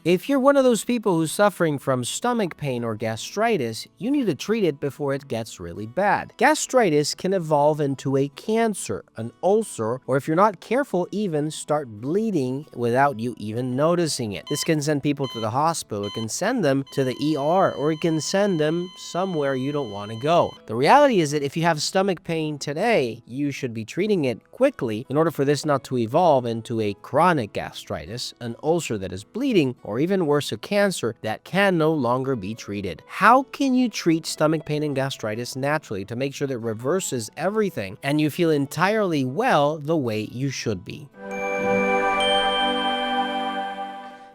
If you're one of those people who's suffering from stomach pain or gastritis, you need to treat it before it gets really bad. Gastritis can evolve into a cancer, an ulcer, or if you're not careful, even start bleeding without you even noticing it. This can send people to the hospital, it can send them to the ER, or it can send them somewhere you don't want to go. The reality is that if you have stomach pain today, you should be treating it quickly in order for this not to evolve into a chronic gastritis, an ulcer that is bleeding, or even worse, a cancer that can no longer be treated. How can you treat stomach pain and gastritis naturally to make sure that it reverses everything and you feel entirely well the way you should be?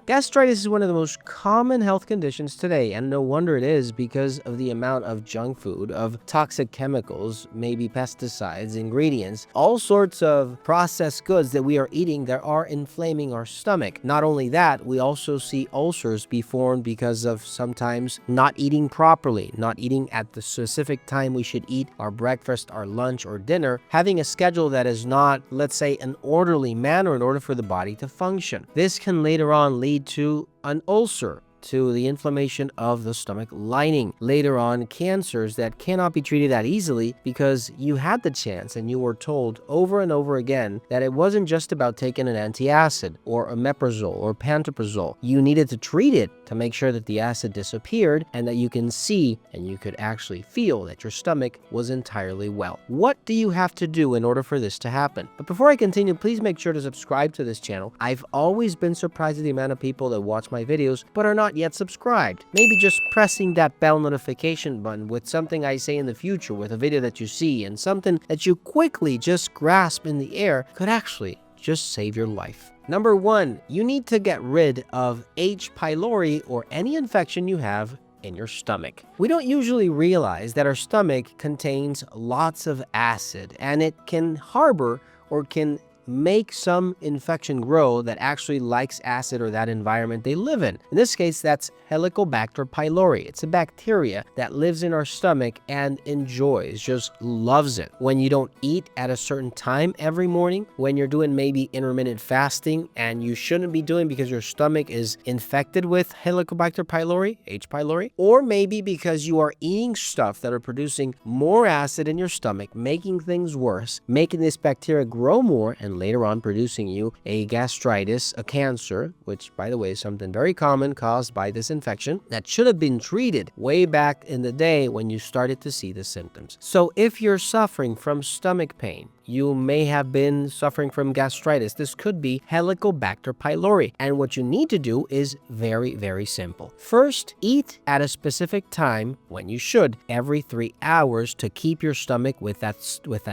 Gastritis is one of the most common health conditions today, and no wonder it is because of the amount of junk food, of toxic chemicals, maybe pesticides, ingredients, all sorts of processed goods that we are eating that are inflaming our stomach. Not only that, we also see ulcers be formed because of sometimes not eating properly, not eating at the specific time we should eat our breakfast, our lunch, or dinner, having a schedule that is not, let's say, an orderly manner in order for the body to function. This can later on lead to an ulcer, to the inflammation of the stomach lining. Later on, cancers that cannot be treated that easily because you had the chance and you were told over and over again that it wasn't just about taking an antacid or omeprazole or pantoprazole. You needed to treat it to make sure that the acid disappeared and that you can see and you could actually feel that your stomach was entirely well. What do you have to do in order for this to happen? But before I continue, please make sure to subscribe to this channel. I've always been surprised at the amount of people that watch my videos but are not yet subscribed. Maybe just pressing that bell notification button with something I say in the future, with a video that you see and something that you quickly just grasp in the air could actually just save your life. Number 1, you need to get rid of H. pylori or any infection you have in your stomach. We don't usually realize that our stomach contains lots of acid and it can harbor or can make some infection grow that actually likes acid or that environment they live in. In this case, that's Helicobacter pylori. It's a bacteria that lives in our stomach and enjoys, just loves it. When you don't eat at a certain time every morning, when you're doing maybe intermittent fasting and you shouldn't be doing because your stomach is infected with Helicobacter pylori, H. pylori, or maybe because you are eating stuff that are producing more acid in your stomach, making things worse, making this bacteria grow more and later on producing you a gastritis, a cancer, which by the way is something very common caused by this infection that should have been treated way back in the day when you started to see the symptoms. So if you're suffering from stomach pain, you may have been suffering from gastritis. This could be Helicobacter pylori. And what you need to do is very, very simple. First, eat at a specific time when you should, every 3 hours, to keep your stomach with that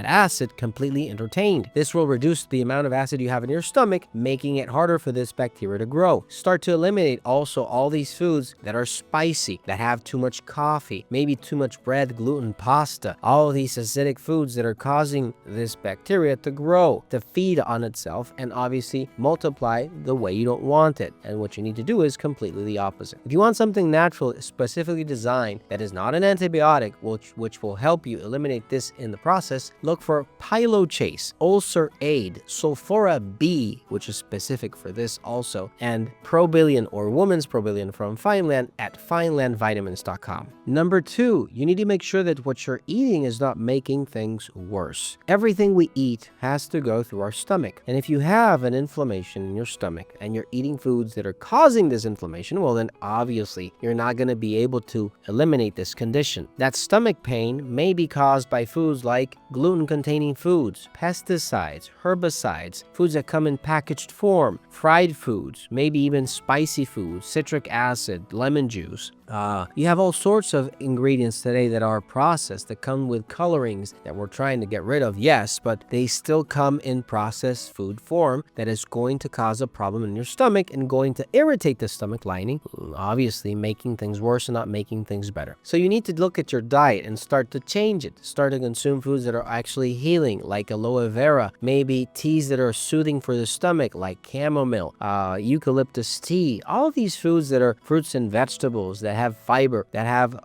acid completely entertained. This will reduce the amount of acid you have in your stomach, making it harder for this bacteria to grow. Start to eliminate also all these foods that are spicy, that have too much coffee, maybe too much bread, gluten, pasta, all of these acidic foods that are causing this bacteria to grow, to feed on itself, and obviously multiply the way you don't want it. And what you need to do is completely the opposite. If you want something natural, specifically designed, that is not an antibiotic, which will help you eliminate this in the process, look for Pylochase, Ulcer Aid, Sulfura B, which is specific for this also, and Probillion or Woman's Probillion from Fineland at finelandvitamins.com. Number 2, you need to make sure that what you're eating is not making things worse. Everything we eat has to go through our stomach. And if you have an inflammation in your stomach and you're eating foods that are causing this inflammation, well then obviously you're not going to be able to eliminate this condition. That stomach pain may be caused by foods like gluten-containing foods, pesticides, herbicides, foods that come in packaged form, fried foods, maybe even spicy foods, citric acid, lemon juice. You have all sorts of ingredients today that are processed, that come with colorings that we're trying to get rid of, yes, but they still come in processed food form that is going to cause a problem in your stomach and going to irritate the stomach lining, obviously making things worse and not making things better. So you need to look at your diet and start to change it. Start to consume foods that are actually healing, like aloe vera, maybe teas that are soothing for the stomach, like chamomile, eucalyptus tea, all of these foods that are fruits and vegetables that have fiber, that have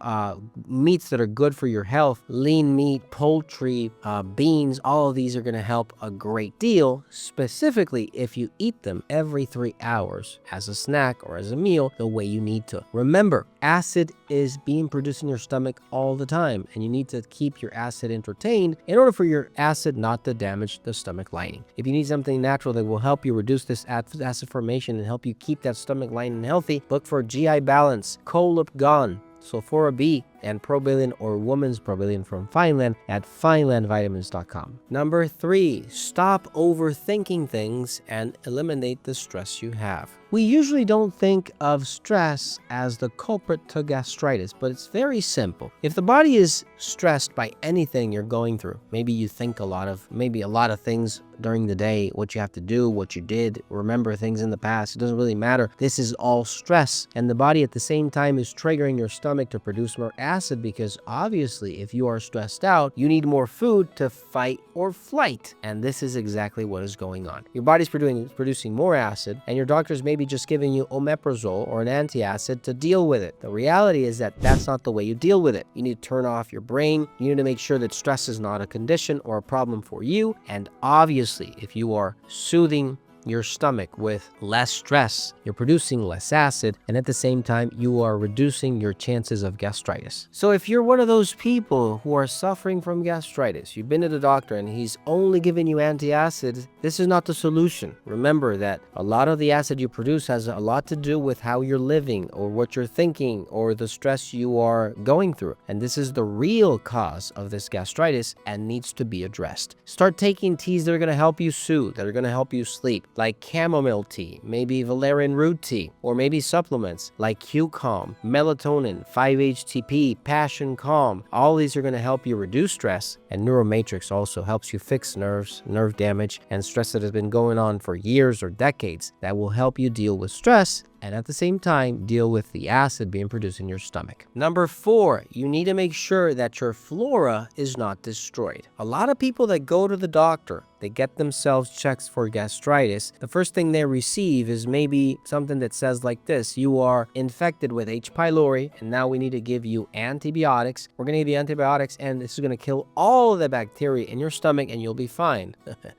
meats that are good for your health, lean meat, poultry, beans, all all of these are going to help a great deal, specifically if you eat them every 3 hours as a snack or as a meal the way you need to. Remember, acid is being produced in your stomach all the time, and you need to keep your acid entertained in order for your acid not to damage the stomach lining. If you need something natural that will help you reduce this acid formation and help you keep that stomach lining healthy, look for GI Balance, Gone, Sulfura B, and Probillion or Woman's Probillion from Fineland at finelandvitamins.com. Number 3, stop overthinking things and eliminate the stress you have. We usually don't think of stress as the culprit to gastritis, but it's very simple. If the body is stressed by anything you're going through, maybe you think a lot of things during the day, what you have to do, what you did, remember things in the past, it doesn't really matter. This is all stress, and the body at the same time is triggering your stomach to produce more acid, because obviously if you are stressed out, you need more food to fight or flight, and this is exactly what is going on. Your body's producing more acid, and your doctor's maybe just giving you omeprazole or an antacid to deal with it. The reality is that that's not the way you deal with it. You need to turn off your brain. You need to make sure that stress is not a condition or a problem for you, and obviously if you are soothing your stomach with less stress, you're producing less acid, and at the same time, you are reducing your chances of gastritis. So if you're one of those people who are suffering from gastritis, you've been to the doctor and he's only giving you antacids, this is not the solution. Remember that a lot of the acid you produce has a lot to do with how you're living or what you're thinking or the stress you are going through. And this is the real cause of this gastritis and needs to be addressed. Start taking teas that are going to help you soothe, that are going to help you sleep, like chamomile tea, maybe valerian root tea, or maybe supplements like Q-Calm, melatonin, 5-HTP, Passion Calm. All these are going to help you reduce stress, and Neuromatrix also helps you fix nerves, nerve damage, and stress that has been going on for years or decades. That will help you deal with stress and at the same time deal with the acid being produced in your stomach. Number 4, you need to make sure that your flora is not destroyed. A lot of people that go to the doctor, they get themselves checks for gastritis, the first thing they receive is maybe something that says like this: you are infected with H.Pylori, and now we need to give you antibiotics. We're going to give you antibiotics, and this is going to kill all of the bacteria in your stomach, and you'll be fine.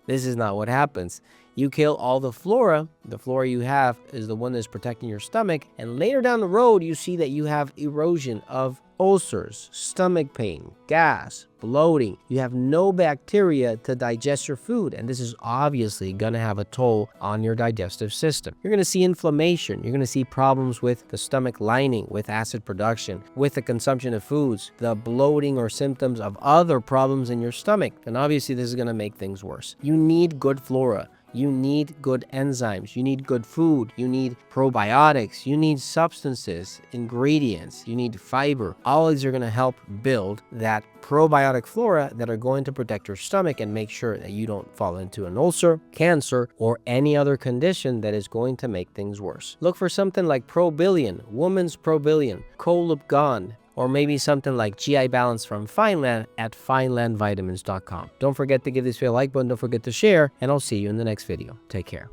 This is not what happens. You kill all the flora you have is the one that's protecting your stomach, and later down the road, you see that you have erosion of ulcers, stomach pain, gas, bloating. You have no bacteria to digest your food, and this is obviously going to have a toll on your digestive system. You're going to see inflammation. You're going to see problems with the stomach lining, with acid production, with the consumption of foods, the bloating or symptoms of other problems in your stomach, and obviously this is going to make things worse. You need good flora. You need good enzymes, you need good food, you need probiotics, you need substances, ingredients, you need fiber. All these are going to help build that probiotic flora that are going to protect your stomach and make sure that you don't fall into an ulcer, cancer, or any other condition that is going to make things worse. Look for something like Probillion, Woman's Probillion, Gone, or maybe something like GI Balance from Fineland at finelandvitamins.com. Don't forget to give this video a like button, don't forget to share, and I'll see you in the next video. Take care.